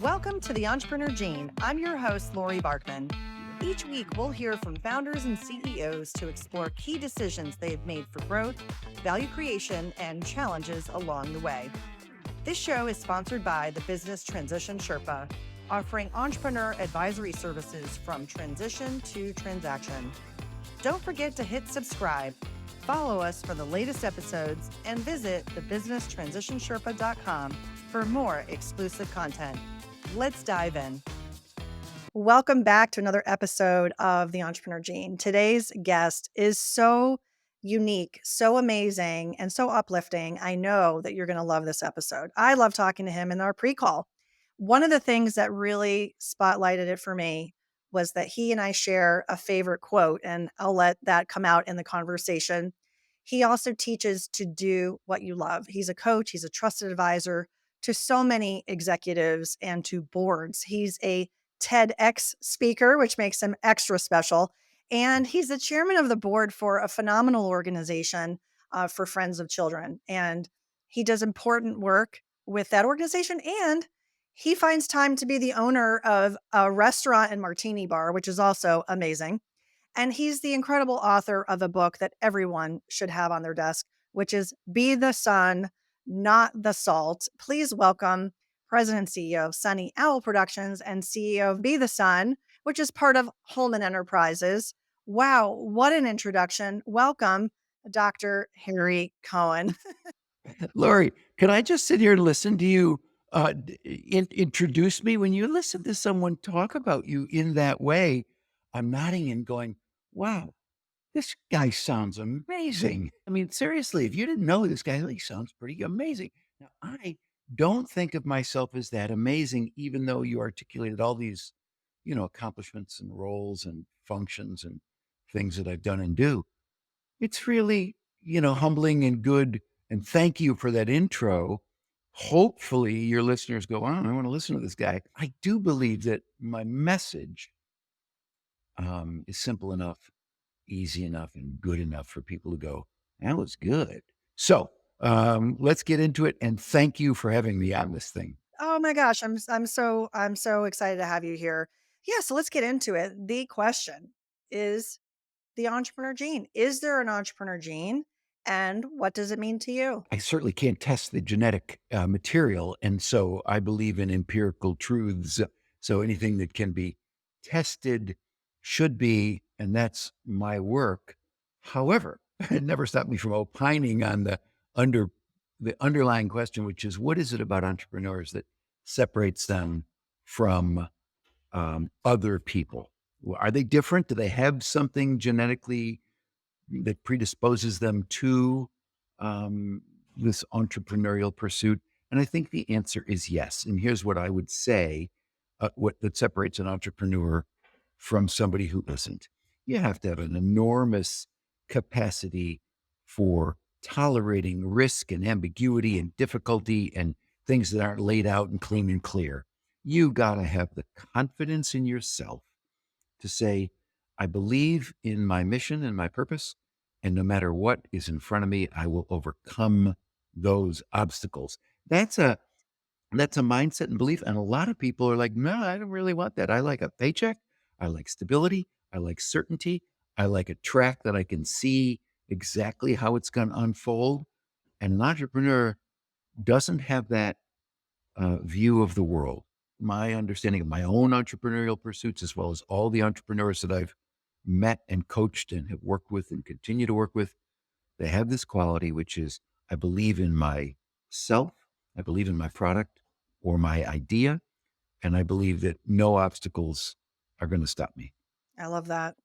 Welcome to the Entrepreneur Gene. I'm your host, Laurie Barkman. Each week, we'll hear from founders and CEOs to explore key decisions they've made for growth, value creation, and challenges along the way. This show is sponsored by the Business Transition Sherpa, offering entrepreneur advisory services from transition to transaction. Don't forget to hit subscribe, follow us for the latest episodes, and visit thebusinesstransitionsherpa.com for more exclusive content. Let's dive in. Welcome back to another episode of The Entrepreneur Gene. Today's guest is so unique, so amazing, and so uplifting. I know that you're going to love this episode. I love talking to him in our pre-call. One of the things that really spotlighted it for me was that he and I share a favorite quote, and I'll let that come out in the conversation. He also teaches to do what you love. He's a coach, he's a trusted advisor to so many executives and to boards. He's a TEDx speaker, which makes him extra special. And he's the chairman of the board for a phenomenal organization for Friends of Children. And he does important work with that organization. And he finds time to be the owner of a restaurant and martini bar, which is also amazing. And he's the incredible author of a book that everyone should have on their desk, which is Be the Sun, Not the Salt. Please welcome President and CEO of Sunny Owl Productions and CEO of Be the Sun, which is part of Holman Enterprises. Wow, what an introduction. Welcome, Dr. Harry Cohen. Laurie, can I just sit here and listen to you introduce me? When you listen to someone talk about you in that way, I'm nodding and going, wow, this guy sounds amazing. I mean, seriously, if you didn't know this guy, he sounds pretty amazing. Now, I don't think of myself as that amazing, even though you articulated all these, accomplishments and roles and functions and things that I've done and do. It's really, humbling and good. And thank you for that intro. Hopefully, your listeners go, oh, I want to listen to this guy. I do believe that my message is simple enough, easy enough, and good enough for people to go, that was good. So let's get into it. And thank you for having me on this thing. Oh my gosh, I'm so excited to have you here. Yeah, so let's get into it. The question is the entrepreneur gene. Is there an entrepreneur gene? And what does it mean to you? I certainly can't test the genetic material. And so I believe in empirical truths. So anything that can be tested should be, and that's my work. However, it never stopped me from opining on the underlying question, which is what is it about entrepreneurs that separates them from other people? Are they different? Do they have something genetically that predisposes them to this entrepreneurial pursuit? And I think the answer is yes. And here's what I would say, what that separates an entrepreneur from somebody who isn't. You have to have an enormous capacity for tolerating risk and ambiguity and difficulty and things that aren't laid out and clean and clear. You got to have the confidence in yourself to say, I believe in my mission and my purpose, and no matter what is in front of me, I will overcome those obstacles. That's a mindset and belief. And a lot of people are like, no, I don't really want that. I like a paycheck. I like stability. I like certainty. I like a track that I can see exactly how it's going to unfold. And an entrepreneur doesn't have that view of the world. My understanding of my own entrepreneurial pursuits, as well as all the entrepreneurs that I've met and coached and have worked with and continue to work with, they have this quality, which is I believe in myself, I believe in my product or my idea, and I believe that no obstacles are going to stop me. I love that.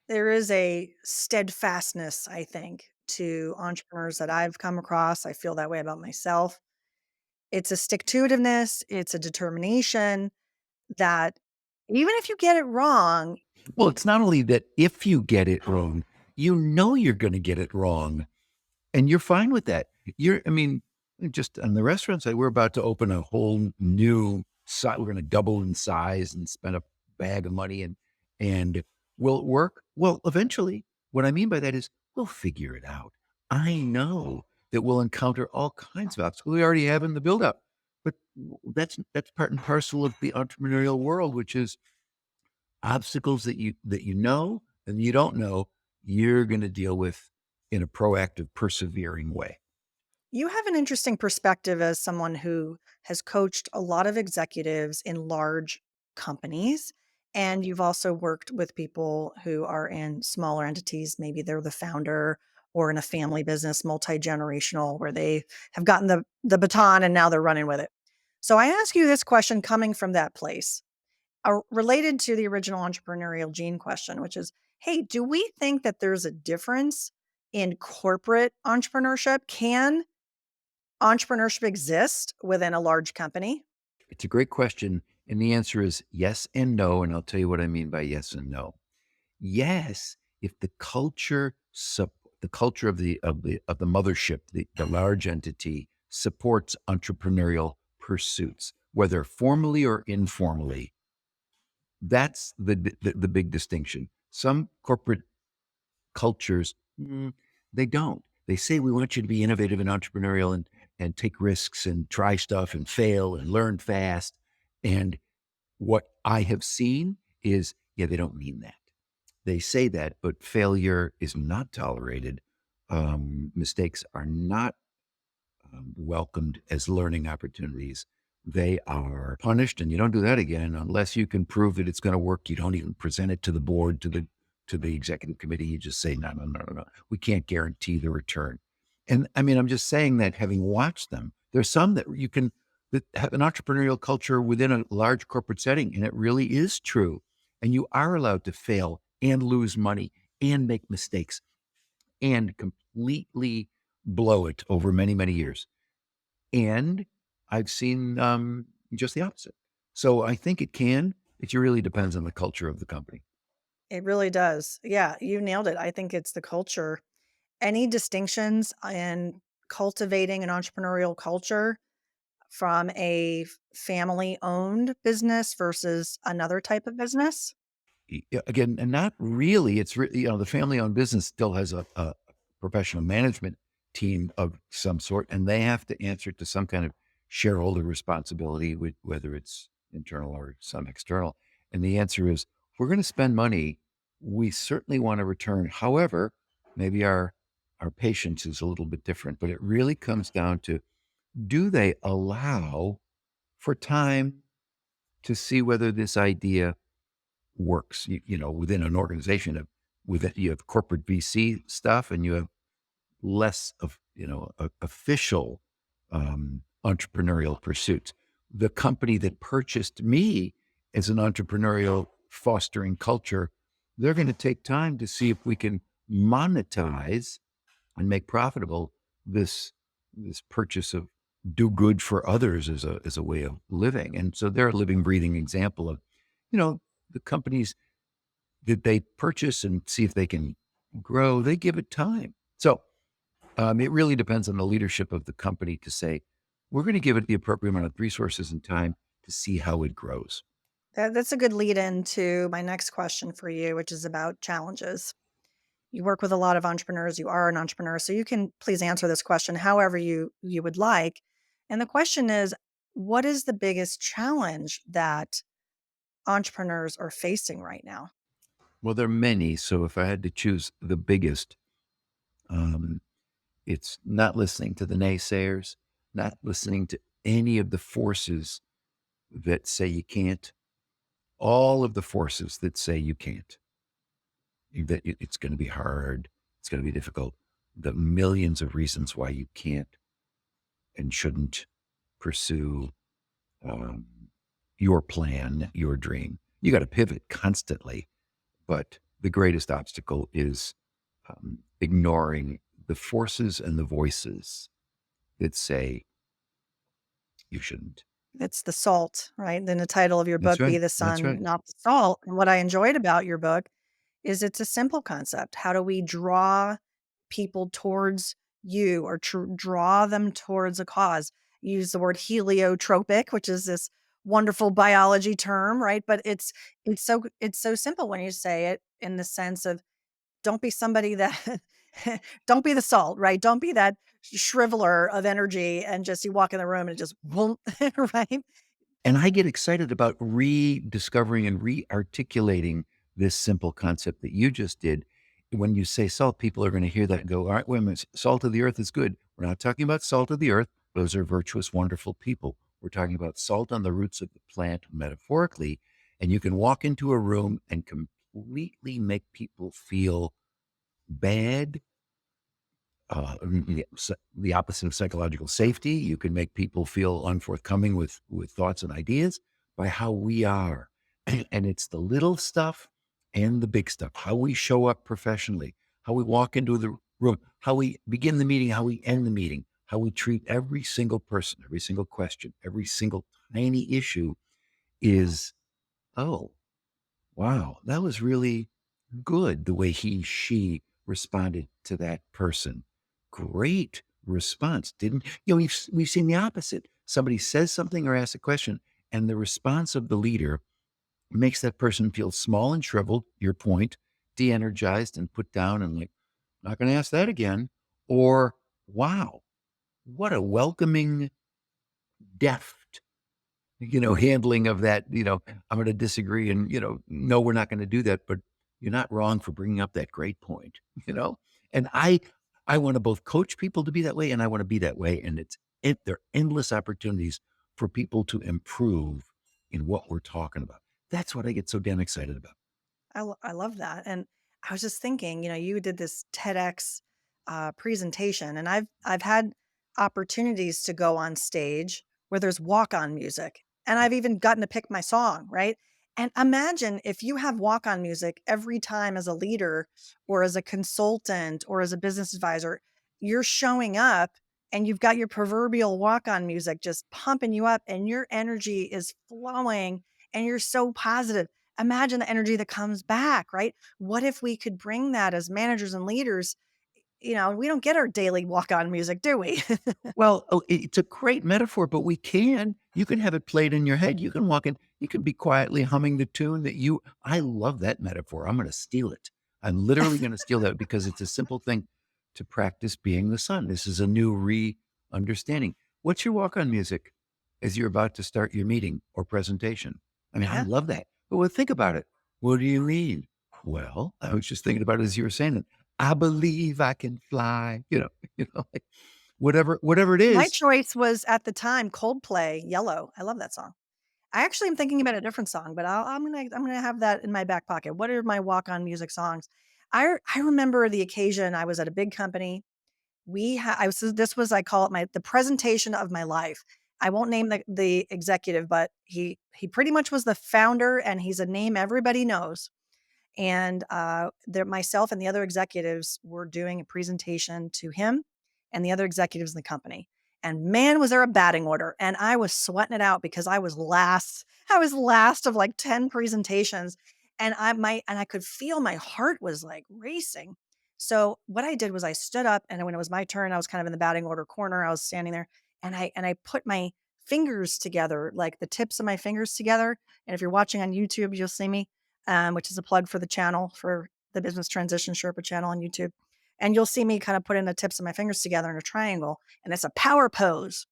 There is a steadfastness, I think, to entrepreneurs that I've come across. I feel that way about myself. It's a stick to itiveness, it's a determination that even if you get it wrong, Well, it's not only that if you get it wrong, you know you're going to get it wrong, and you're fine with that. I mean, just on the restaurant side, we're about to open a whole new site. We're going to double in size and spend a bag of money, and will it work? Well, eventually. What I mean by that is we'll figure it out. I know that we'll encounter all kinds of obstacles. We already have in the build up. But that's part and parcel of the entrepreneurial world, which is obstacles that you know and you don't know, you're going to deal with in a proactive, persevering way. You have an interesting perspective as someone who has coached a lot of executives in large companies. And you've also worked with people who are in smaller entities. Maybe they're the founder or in a family business, multi generational, where they have gotten the baton and now they're running with it. So I ask you this question coming from that place, related to the original entrepreneurial gene question, which is, hey, do we think that there's a difference in corporate entrepreneurship? Can entrepreneurship exist within a large company? It's a great question. And the answer is yes and no. And I'll tell you what I mean by yes and no. Yes, if the culture of the mothership, the large entity supports entrepreneurial pursuits, whether formally or informally. That's the big distinction. Some corporate cultures, they don't. They say we want you to be innovative and entrepreneurial and take risks and try stuff and fail and learn fast. And what I have seen is, yeah, they don't mean that. They say that, but failure is not tolerated. Mistakes are not welcomed as learning opportunities. They are punished, and you don't do that again unless you can prove that it's going to work. You don't even present it to the board, to the executive committee. You just say, no, no, no, no, no. We can't guarantee the return. And I mean, I'm just saying that having watched them, there's some that you can that have an entrepreneurial culture within a large corporate setting, and it really is true. And you are allowed to fail and lose money and make mistakes and completely blow it over many, many years. And I've seen just the opposite. So I think it can. It really depends on the culture of the company. It really does. Yeah, you nailed it. I think it's the culture. Any distinctions in cultivating an entrepreneurial culture from a family owned business versus another type of business? Again, and not really. It's the family-owned business still has a professional management team of some sort, and they have to answer to some kind of shareholder responsibility, whether it's internal or some external. And the answer is, if we're going to spend money, we certainly want a return. However, maybe our patience is a little bit different, but it really comes down to, do they allow for time to see whether this idea works, within an organization you have corporate VC stuff and you have less of, official entrepreneurial pursuits. The company that purchased me as an entrepreneurial fostering culture, they're going to take time to see if we can monetize and make profitable this purchase of do good for others as a way of living. And so they're a living, breathing example of, you know, the companies that they purchase and see if they can grow, they give it time. So it really depends on the leadership of the company to say, we're going to give it the appropriate amount of resources and time to see how it grows. That's a good lead into my next question for you, which is about challenges. You work with a lot of entrepreneurs. You are an entrepreneur, so you can please answer this question however you would like. And the question is, what is the biggest challenge that entrepreneurs are facing right now? Well, there are many. So if I had to choose the biggest, um, it's not listening to the naysayers, not listening to any of the forces that say you can't, all of the forces that say you can't, that it's going to be hard, it's going to be difficult, the millions of reasons why you can't and shouldn't pursue um, your plan, your dream. You got to pivot constantly, but the greatest obstacle is ignoring the forces and the voices that say you shouldn't. It's the salt, right? Then the title of your That's book, Be right. the That's Sun, right. Not the Salt. And what I enjoyed about your book is it's a simple concept. How do we draw people towards you or draw them towards a cause? You use the word heliotropic, which is this wonderful biology term, right? But it's so simple when you say it in the sense of don't be somebody that Don't be the salt, right? Don't be that shriveler of energy and just you walk in the room and it just won't, right? And I get excited about rediscovering and re-articulating this simple concept that you just did. When you say salt, people are going to hear that and go, all right, wait a minute, salt of the earth is good. We're not talking about salt of the earth. Those are virtuous, wonderful people. We're talking about salt on the roots of the plant metaphorically. And you can walk into a room and completely make people feel bad, the opposite of psychological safety. You can make people feel unforthcoming with thoughts and ideas by how we are. And it's the little stuff and the big stuff, how we show up professionally, how we walk into the room, how we begin the meeting, how we end the meeting, how we treat every single person, every single question, every single tiny issue is, oh, wow, that was really good the way she responded to that person. Great response. Didn't we've seen the opposite. Somebody says something or asks a question, and the response of the leader makes that person feel small and shriveled, your point, de-energized and put down and like, not gonna ask that again. Or wow, what a welcoming, deft handling of that, I'm going to disagree and, no, we're not going to do that, but you're not wrong for bringing up that great point, you know? And I want to both coach people to be that way and I want to be that way. And there are endless opportunities for people to improve in what we're talking about. That's what I get so damn excited about. I love that. And I was just thinking, you did this TEDx presentation, and I've had opportunities to go on stage where there's walk on music, and I've even gotten to pick my song, right? And imagine if you have walk on music every time as a leader or as a consultant or as a business advisor, you're showing up and you've got your proverbial walk on music just pumping you up and your energy is flowing and you're so positive. Imagine the energy that comes back, right? What if we could bring that as managers and leaders? We don't get our daily walk on music, do we? Well, it's a great metaphor, but you can have it played in your head. You can walk in, you can be quietly humming the tune I love that metaphor. I'm going to steal it. I'm literally going to steal that because it's a simple thing to practice being the sun. This is a new understanding. What's your walk on music as you're about to start your meeting or presentation? I mean, I Yeah. love that. But think about it. What do you mean? Well, I was just thinking about it as you were saying it. I believe I can fly, like, whatever it My is. choice was at the time Coldplay, Yellow. I love that song. I actually am thinking about a different song, but I'm gonna have that in my back pocket. What are my walk on music songs? I remember the occasion I was at a big company. I was this was I call it the presentation of my life. I won't name the executive, but he pretty much was the founder and he's a name everybody knows. And myself and the other executives were doing a presentation to him and the other executives in the company. And man, was there a batting order. And I was sweating it out because I was last. I was last of like 10 presentations. And I could feel my heart was like racing. So what I did was I stood up and when it was my turn, I was kind of in the batting order corner. I was standing there and I put my fingers together, like the tips of my fingers together. And if you're watching on YouTube, you'll see me, which is a plug for the channel, for the Business Transition Sherpa channel on YouTube. And you'll see me kind of putting the tips of my fingers together in a triangle, and it's a power pose.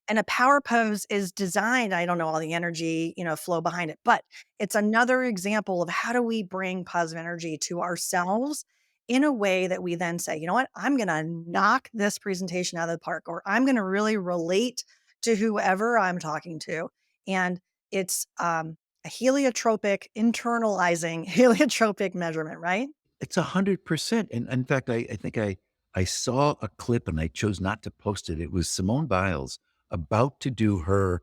And a power pose is designed, I don't know all the energy, flow behind it, but it's another example of how do we bring positive energy to ourselves in a way that we then say, you know what, I'm going to knock this presentation out of the park, or I'm going to really relate to whoever I'm talking to. And it's a heliotropic, internalizing heliotropic measurement, right? It's 100%. And in fact, I think I saw a clip and I chose not to post it. It was Simone Biles about to do her,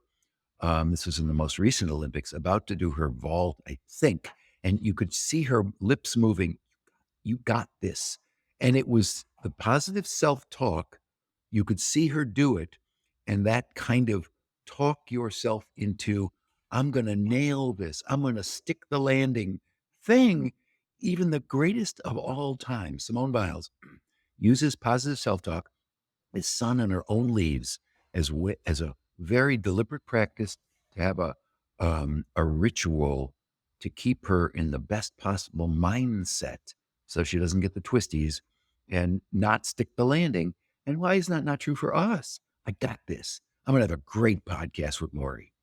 this was in the most recent Olympics, about to do her vault, I think. And you could see her lips moving. You got this. And it was the positive self talk. You could see her do it. And that kind of talk yourself into, I'm going to nail this, I'm going to stick the landing thing. Even the greatest of all time, Simone Biles, uses positive self talk, is sun on her own leaves, as a very deliberate practice to have a ritual to keep her in the best possible mindset so she doesn't get the twisties and not stick the landing. And why is that not true for us? I got this. I'm going to have a great podcast with Laurie.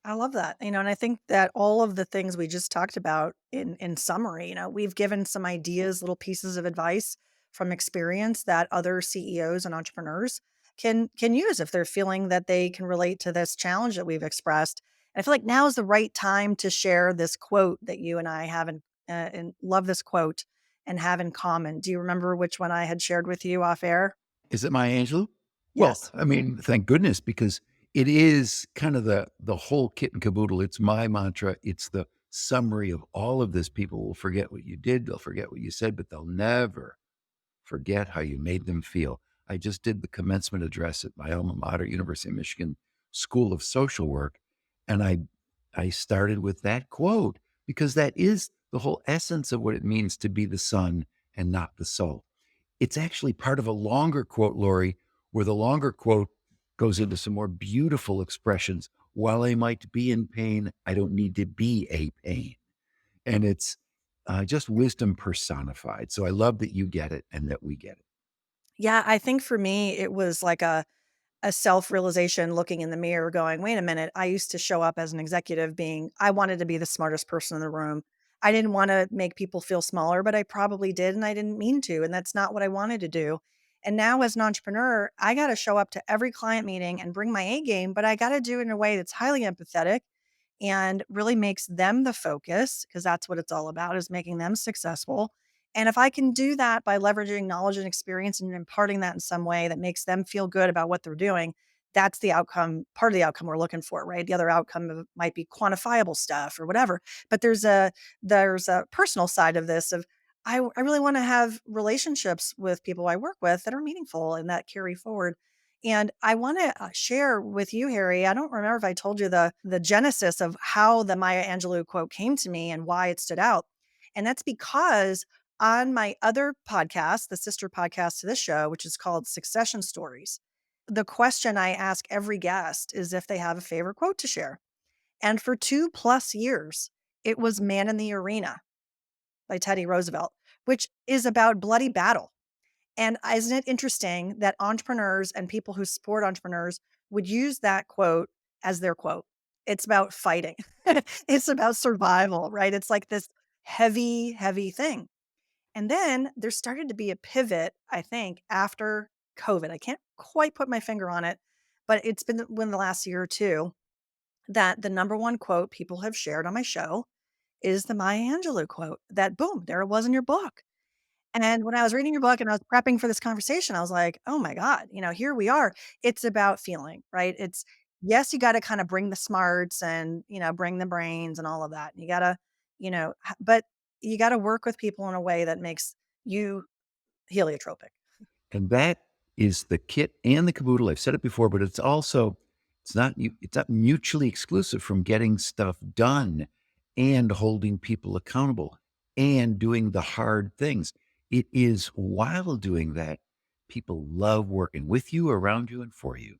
I love that. And I think that all of the things we just talked about in summary, we've given some ideas, little pieces of advice from experience that other CEOs and entrepreneurs can use if they're feeling that they can relate to this challenge that we've expressed. And I feel like now is the right time to share this quote that you and I have and love this quote and have in common. Do you remember which one I had shared with you off air? Is it Maya Angelou? Well, Yes. I mean, thank goodness, because it is kind of the whole kit and caboodle. It's my mantra. It's the summary of all of this. People will forget what you did, they'll forget what you said, but they'll never forget how you made them feel. I just did the commencement address at my alma mater, University of Michigan School of Social Work, and I started with that quote because that is the whole essence of what it means to be the sun and not the soul. It's actually part of a longer quote, Laurie, where the longer quote goes into some more beautiful expressions. While I might be in pain, I don't need to be a pain. And it's just wisdom personified. So I love that you get it and that we get it. Yeah, I think for me, it was like a self-realization looking in the mirror going, "Wait a minute, I used to show up as an executive being I wanted to be the smartest person in the room. I didn't wanna make people feel smaller, but I probably did, and I didn't mean to, and that's not what I wanted to do." And now as an entrepreneur, I gotta show up to every client meeting and bring my A game, but I gotta do it in a way that's highly empathetic and really makes them the focus because that's what it's all about is making them successful. And if I can do that by leveraging knowledge and experience and imparting that in some way that makes them feel good about what they're doing, that's the outcome, part of the outcome we're looking for, right? The other might be quantifiable stuff or whatever. But there's a personal side of this of I really want to have relationships with people I work with that are meaningful and that carry forward. And I want to share with you, Harry. I don't remember if I told you the genesis of how the Maya Angelou quote came to me and why it stood out. And that's because on my other podcast, the sister podcast to this show, which is called Succession Stories, the question I ask every guest is if they have a favorite quote to share. And for 2+ years, it was Man in the Arena by Teddy Roosevelt, which is about bloody battle. And isn't it interesting that entrepreneurs and people who support entrepreneurs would use that quote as their quote? It's about fighting. It's about survival, right? It's like this heavy, heavy thing. And then there started to be a pivot, I think, after COVID. I can't quite put my finger on it, but it's been within the last year or two that the number one quote people have shared on my show is the Maya Angelou quote that boom, there it was in your book. And when I was reading your book and I was prepping for this conversation, I was like, "Oh my god, here we are." It's about feeling, right? It's yes, you gotta kinda bring the smarts and, bring the brains and all of that. You gotta, but you gotta work with people in a way that makes you heliotropic. And that is the kit and the caboodle. I've said it before, but it's also it's not mutually exclusive from getting stuff done and holding people accountable and doing the hard things. It is while doing that, people love working with you, around you, and for you,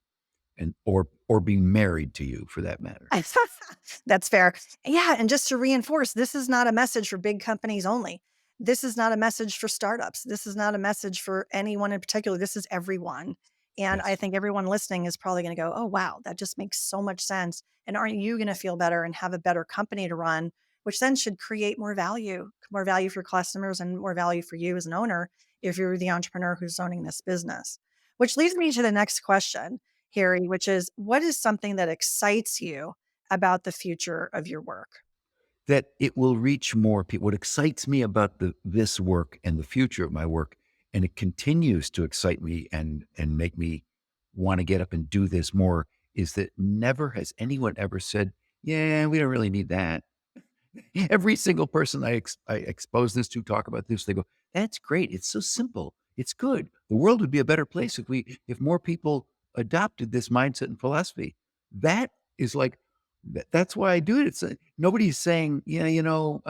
and or being married to you for that matter. That's fair. Yeah, and just to reinforce, this is not a message for big companies only. This is not a message for startups. This is not a message for anyone in particular. This is everyone. And I Yes. think everyone listening is probably going to go, "Oh, wow, that just makes so much sense." And aren't you going to feel better and have a better company to run, which then should create more value for customers and more value for you as an owner if you're the entrepreneur who's owning this business. Which leads me to the next question, Harry, which is what is something that excites you about the future of your work? That it will reach more people. What excites me about this work and the future of my work, and it continues to excite me and make me want to get up and do this more, is that never has anyone ever said, "Yeah, we don't really need that." Every single person I expose this to, talk about this, they go, "That's great. It's so simple. It's good. The world would be a better place if more people adopted this mindset and philosophy." That is like that's why I do it. It's nobody's saying, "Yeah,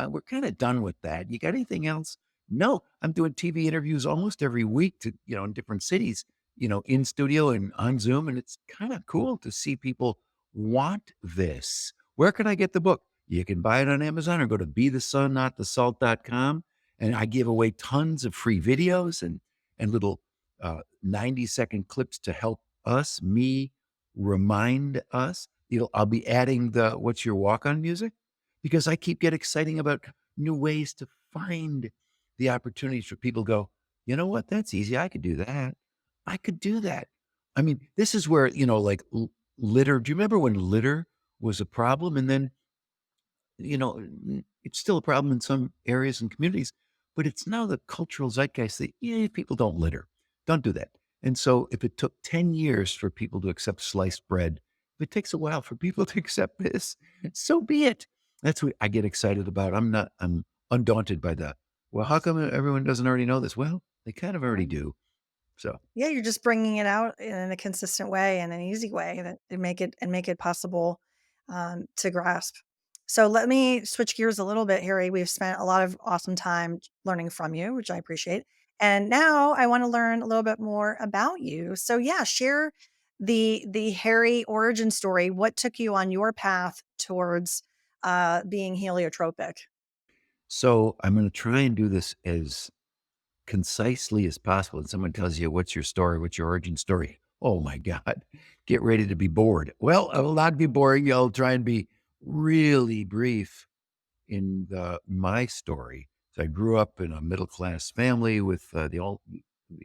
we're kind of done with that. You got anything else?" No, I'm doing TV interviews almost every week to in different cities, in studio and on Zoom, and it's kind of cool to see people want this. Where can I get the book? You can buy it on Amazon or go to bethesunnotthesalt.com. And I give away tons of free videos and and little 90-second clips to help me remind us. I'll be adding the "What's your walk on" music because I keep getting exciting about new ways to find the opportunities for people to go, you know what? That's easy. I could do that. I could do that. I mean, this is where, like litter. Do you remember when litter was a problem? And then it's still a problem in some areas and communities, but it's now the cultural zeitgeist that, yeah, people don't litter. Don't do that. And so if it took 10 years for people to accept sliced bread, if it takes a while for people to accept this, so be it. That's what I get excited about. I'm undaunted by that. Well, how come everyone doesn't already know this? Well, they kind of already do. So Yeah, you're just bringing it out in a consistent way and an easy way that to make it possible to grasp. So let me switch gears a little bit, Harry. We've spent a lot of awesome time learning from you, which I appreciate. And now I want to learn a little bit more about you. So yeah, share the Harry origin story. What took you on your path towards being heliotropic? so I'm going to try and do this as concisely as possible. And someone tells you, what's your story? What's your origin story? Oh my God, get ready to be bored. Well, I will not be boring. I'll try and be really brief in my story. So I grew up in a middle class family with the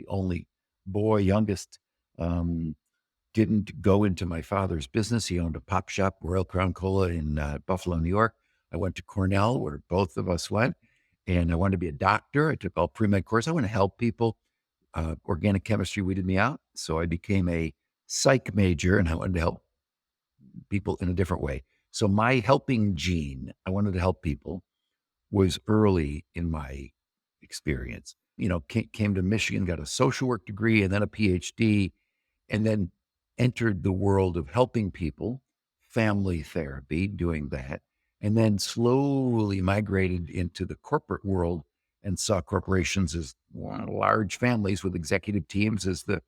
only boy, youngest. Um, didn't go into my father's business. He owned a pop shop, Royal Crown Cola in Buffalo, New York. I went to Cornell, where both of us went, and I wanted to be a doctor. I took all pre-med courses. I want to help people. Organic chemistry weeded me out, so I became a psych major, and I wanted to help people in a different way. So my helping gene, I wanted to help people, was early in my experience. Came to Michigan, got a social work degree, and then a PhD, and then entered the world of helping people, family therapy, doing that, and then slowly migrated into the corporate world and saw corporations as large families with executive teams as the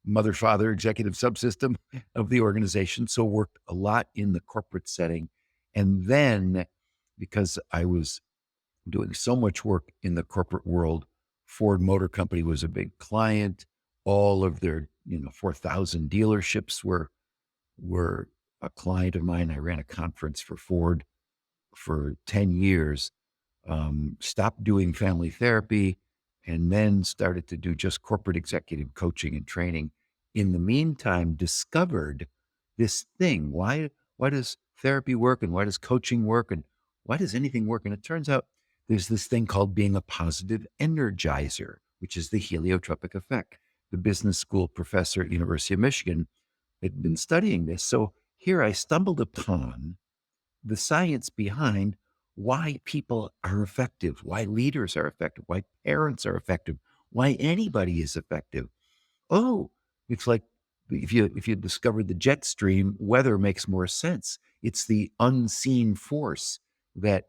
mother father executive subsystem of the organization. So worked a lot in the corporate setting. And then because I was doing so much work in the corporate world, Ford Motor Company was a big client. All of their, 4,000 dealerships were a client of mine. I ran a conference for Ford for 10 years, stopped doing family therapy, and then started to do just corporate executive coaching and training. In the meantime, discovered this thing. Why does therapy work and why does coaching work and why does anything work? And it turns out there's this thing called being a positive energizer, which is the heliotropic effect. The business school professor at University of Michigan had been studying this. So here I stumbled upon the science behind why people are effective, why leaders are effective, why parents are effective, why anybody is effective. Oh, it's like if you discovered the jet stream, weather makes more sense. It's the unseen force that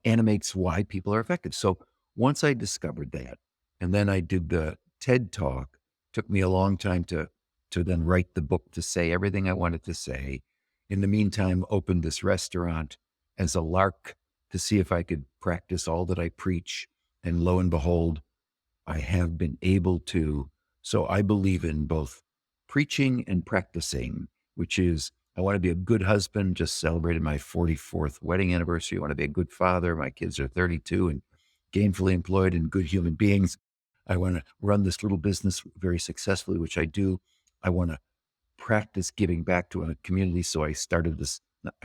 animates why people are effective. So once I discovered that, and then I did the TED talk, took me a long time to then write the book to say everything I wanted to say. In the meantime, opened this restaurant as a lark to see if I could practice all that I preach. And lo and behold, I have been able to. So I believe in both preaching and practicing, which is I want to be a good husband, just celebrated my 44th wedding anniversary. I want to be a good father. My kids are 32 and gainfully employed and good human beings. I want to run this little business very successfully, which I do. I want to practice giving back to a community. So I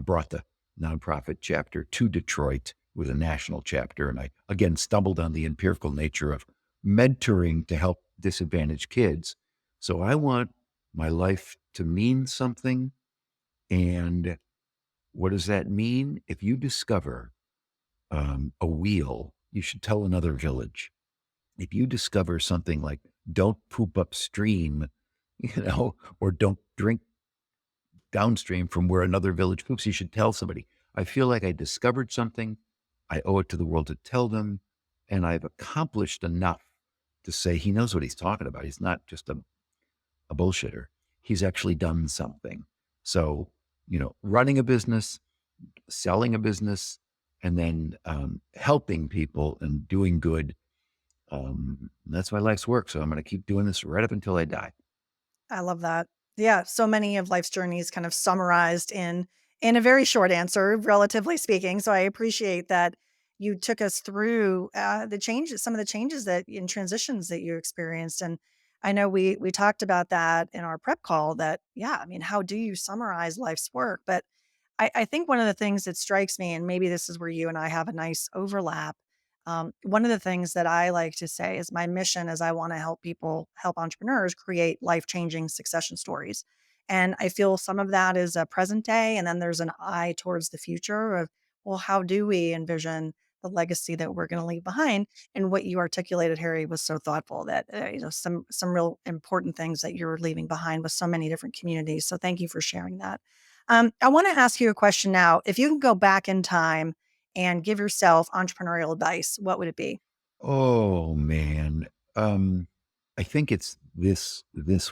brought the nonprofit chapter to Detroit with a national chapter. And I, again, stumbled on the empirical nature of mentoring to help disadvantaged kids. So I want my life to mean something. And what does that mean? If you discover a wheel, you should tell another village. If you discover something like don't poop upstream, or don't drink downstream from where another village poops, you should tell somebody. I feel like I discovered something. I owe it to the world to tell them. And I've accomplished enough to say he knows what he's talking about. He's not just a bullshitter. He's actually done something. So, running a business, selling a business, and then helping people and doing good. That's my life's work. So I'm going to keep doing this right up until I die. I love that. Yeah, so many of life's journeys kind of summarized in a very short answer, relatively speaking. So I appreciate that you took us through the changes, some of the changes that in transitions that you experienced. And I know we talked about that in our prep call. That yeah, I mean, how do you summarize life's work? But I think one of the things that strikes me, and maybe this is where you and I have a nice overlap. One of the things that I like to say is my mission is I want to help people, help entrepreneurs create life changing succession stories. And I feel some of that is a present day. And then there's an eye towards the future of, well, how do we envision the legacy that we're going to leave behind? And what you articulated, Harry, was so thoughtful that, some real important things that you're leaving behind with so many different communities. So thank you for sharing that. I want to ask you a question now. If you can go back in time and give yourself entrepreneurial advice, what would it be? Oh man. Um, I think it's this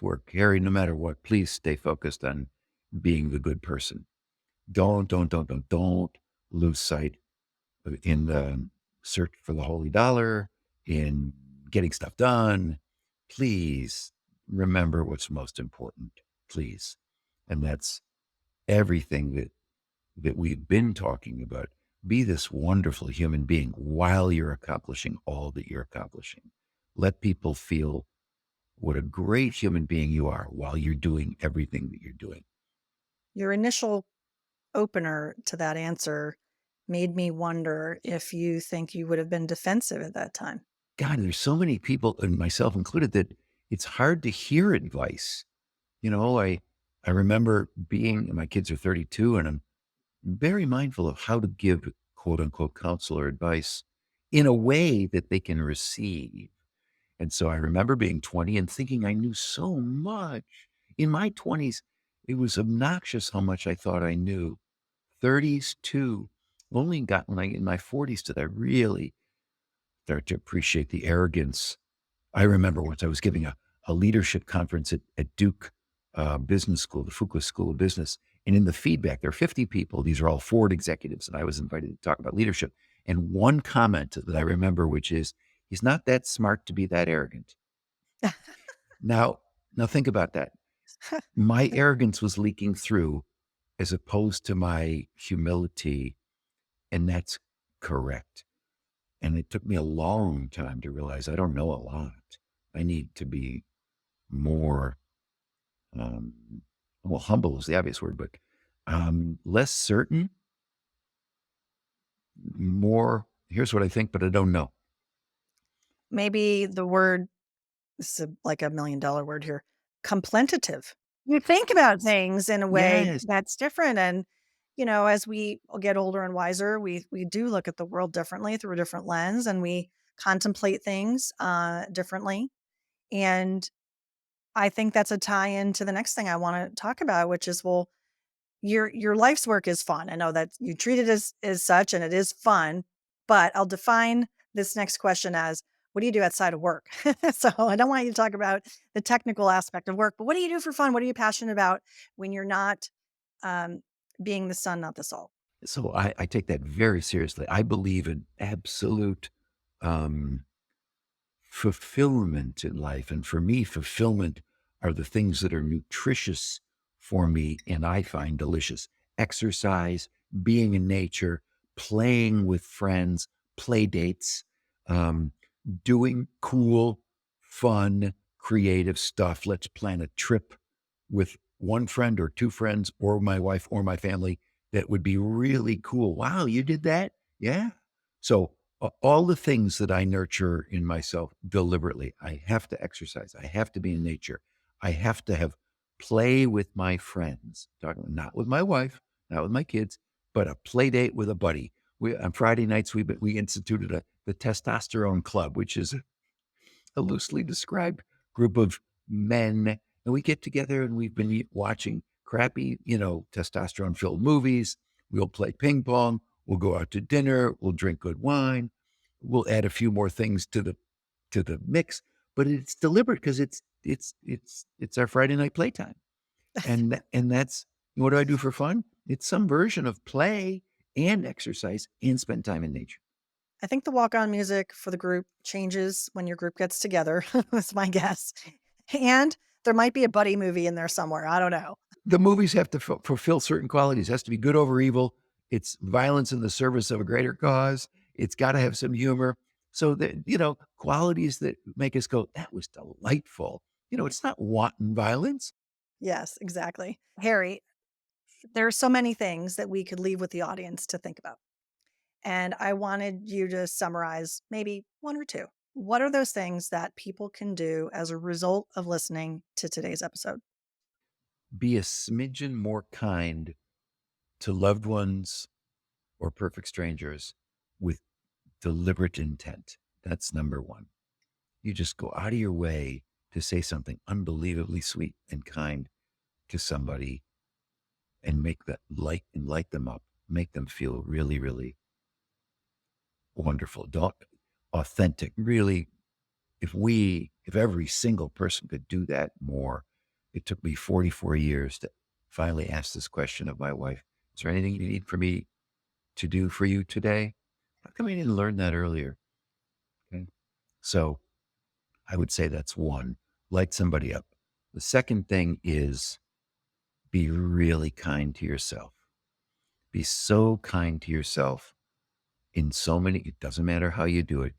work. Harry, no matter what, please stay focused on being the good person. Don't lose sight in the search for the holy dollar, in getting stuff done. Please remember what's most important, please. And that's everything that we've been talking about. Be this wonderful human being while you're accomplishing all that you're accomplishing. Let people feel what a great human being you are while you're doing everything that you're doing. Your initial opener to that answer made me wonder if you think you would have been defensive at that time. God, there's so many people, and myself included, that it's hard to hear advice. I remember being, my kids are 32, and I'm very mindful of how to give quote unquote counsel or advice in a way that they can receive. And so I remember being 20 and thinking I knew so much. In my 20s, it was obnoxious how much I thought I knew. 30s too. Only got when I in my 40s did I really start to appreciate the arrogance. I remember once I was giving a leadership conference at Duke Business School, the Fuqua School of Business. And in the feedback, there are 50 people. These are all Ford executives. And I was invited to talk about leadership. And one comment that I remember, which is, he's not that smart to be that arrogant. Now, now think about that. My arrogance was leaking through as opposed to my humility. And that's correct. And it took me a long time to realize I don't know a lot. I need to be more, um, well, humble is the obvious word, but less certain, more, here's what I think, but I don't know. Maybe the word, this is like $1 million word here, complentative. You think about things in a way Yes. that's different. And, as we get older and wiser, we do look at the world differently through a different lens and we contemplate things differently. And I think that's a tie in to the next thing I want to talk about, which is, well, your life's work is fun. I know that you treat it as such and it is fun, but I'll define this next question as, what do you do outside of work? So I don't want you to talk about the technical aspect of work, but what do you do for fun? What are you passionate about when you're not um, being the sun, not the salt? So I take that very seriously. I believe in absolute um, fulfillment in life. And for me, fulfillment are the things that are nutritious for me and I find delicious. Exercise, being in nature, playing with friends, play dates, um, doing cool, fun, creative stuff. Let's plan a trip with one friend or two friends or my wife or my family that would be really cool. Wow, you did that? Yeah. So all the things that I nurture in myself deliberately. I have to exercise. I have to be in nature. I have to have play with my friends. Talking not with my wife, not with my kids, but a play date with a buddy. We on Friday nights we instituted the testosterone club, which is a loosely described group of men, and we get together and we've been watching crappy, testosterone filled movies. We'll play ping pong. We'll go out to dinner. We'll drink good wine. We'll add a few more things to the mix, but it's deliberate because it's our Friday night playtime, and that's what do I do for fun? It's some version of play and exercise and spend time in nature. I think the walk-on music for the group changes when your group gets together. That's my guess. And there might be a buddy movie in there somewhere. I don't know. The movies have to fulfill certain qualities. It has to be good over evil. It's violence in the service of a greater cause. It's got to have some humor. So that, qualities that make us go, that was delightful. It's not wanton violence. Yes, exactly. Harry, there are so many things that we could leave with the audience to think about. And I wanted you to summarize maybe one or two. What are those things that people can do as a result of listening to today's episode? Be a smidgen more kind to loved ones or perfect strangers with deliberate intent. That's number one. You just go out of your way to say something unbelievably sweet and kind to somebody and make that light them up, make them feel really, really wonderful. Don't authentic. Really, if every single person could do that more, it took me 44 years to finally ask this question of my wife. Is there anything you need for me to do for you today? How come I didn't learn that earlier? Okay. So I would say that's one, light somebody up. The second thing is be really kind to yourself. Be so kind to yourself it doesn't matter how you do it.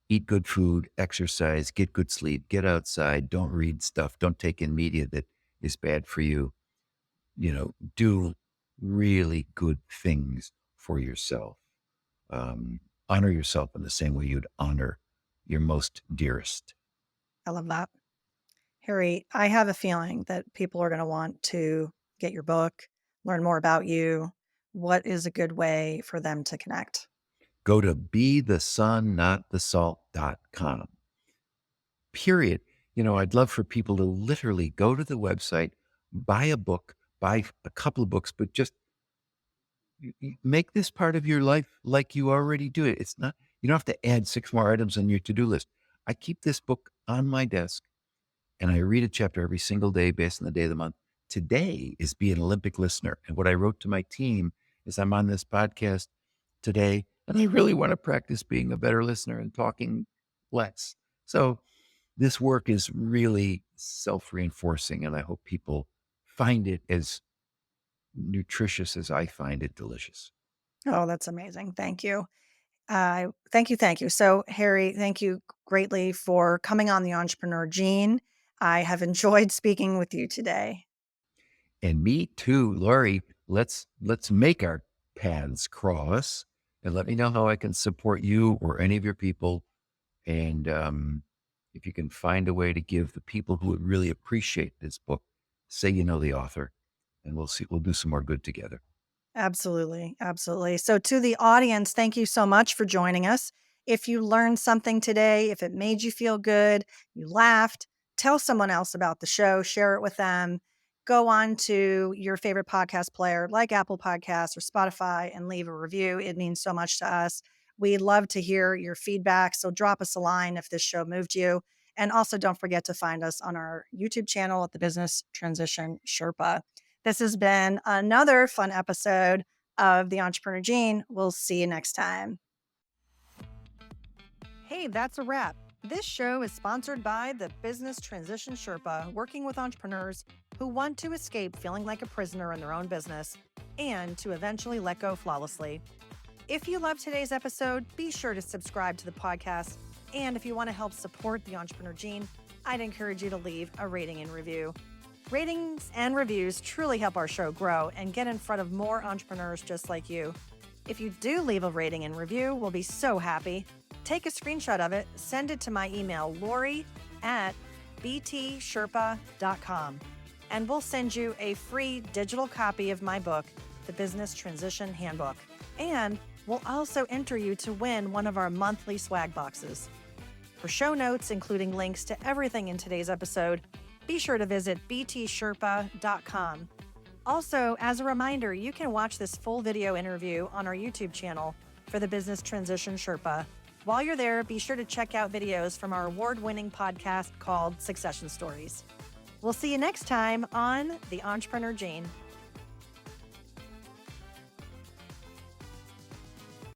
Eat good food, exercise, get good sleep, get outside, don't read stuff, don't take in media that is bad for you. Do really good things for yourself. Honor yourself in the same way you'd honor your most dearest. I love that. Harry, I have a feeling that people are going to want to get your book, learn more about you. What is a good way for them to connect? Go to bethesunnotthesalt.com. Period. I'd love for people to literally go to the website, buy a book, buy a couple of books, but just make this part of your life like you already do it. It's not, you don't have to add 6 more items on your to-do list. I keep this book on my desk and I read a chapter every single day based on the day of the month. Today is be an Olympic listener. And what I wrote to my team is I'm on this podcast today and I really want to practice being a better listener and talking less. So this work is really self-reinforcing and I hope people find it as nutritious as I find it delicious. Oh, that's amazing. Thank you. Thank you. Thank you. So, Harry, thank you greatly for coming on the Entrepreneur Gene. I have enjoyed speaking with you today. And me too, Laurie. Let's make our paths cross and let me know how I can support you or any of your people. And if you can find a way to give the people who would really appreciate this book, say you know the author, and we'll do some more good together. Absolutely. Absolutely. So, to the audience, thank you so much for joining us. If you learned something today, if it made you feel good, you laughed, tell someone else about the show, share it with them. Go on to your favorite podcast player like Apple Podcasts or Spotify and leave a review. It means so much to us. We love to hear your feedback. So, drop us a line if this show moved you. And also, don't forget to find us on our YouTube channel at the Business Transition Sherpa. This has been another fun episode of The Entrepreneur Gene. We'll see you next time. Hey, that's a wrap. This show is sponsored by the Business Transition Sherpa, working with entrepreneurs who want to escape feeling like a prisoner in their own business and to eventually let go flawlessly. If you loved today's episode, be sure to subscribe to the podcast. And if you want to help support The Entrepreneur Gene, I'd encourage you to leave a rating and review. Ratings and reviews truly help our show grow and get in front of more entrepreneurs just like you. If you do leave a rating and review, we'll be so happy. Take a screenshot of it, send it to my email, Laurie@btsherpa.com, and we'll send you a free digital copy of my book, The Business Transition Handbook. And we'll also enter you to win one of our monthly swag boxes. For show notes, including links to everything in today's episode, be sure to visit btsherpa.com. Also, as a reminder, you can watch this full video interview on our YouTube channel for the Business Transition Sherpa. While you're there, be sure to check out videos from our award-winning podcast called Succession Stories. We'll see you next time on The Entrepreneur Gene.